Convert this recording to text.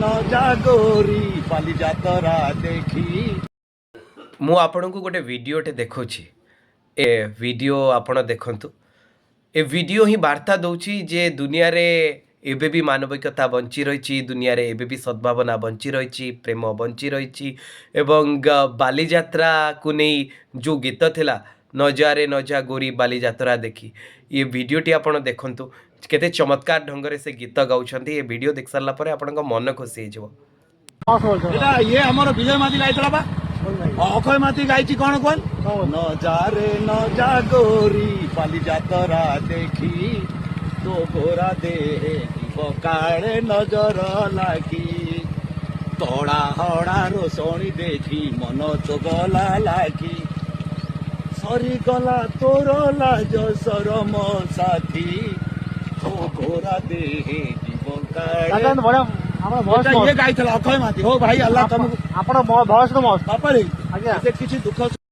न जागोरी बाली जातरा देखी मु आपण को गोटे वीडियोटे देखुची ए वीडियो आपण देखंतु ए वीडियो ही वार्ता दौची जे दुनिया रे एबे भी मानविकता बंची रही दुनिया रे एबे भी सद्भावना बंची रही प्रेम बंची रही एवं बाली यात्रा को नहीं जो गीत थिला न जा रे न जा गोरी बाली यात्रा देखी ये वीडियोटी आपण देखंतु केते चमत्कार ढंग से गीत गाउछंती। ये वीडियो देख सारला परे आपन मन खुशी हो जिवो। एटा ये हमर विजय मादी गाइतला बा अक्षय मादी गाइची कोन कोन न जा रे न जा गोरी बाली यात्रा देखी तो गोरा दे काले नजर लागी तोड़ा हड़ा रोशनी देखी मन तो गला लागी सरी गला तोर लाज सरम साथी तो गोरा दे ये गाइतला अक्षय मादी हो भाई अल्लाह तुमको आपण भयस तो मस्त बापा रे किछि दुख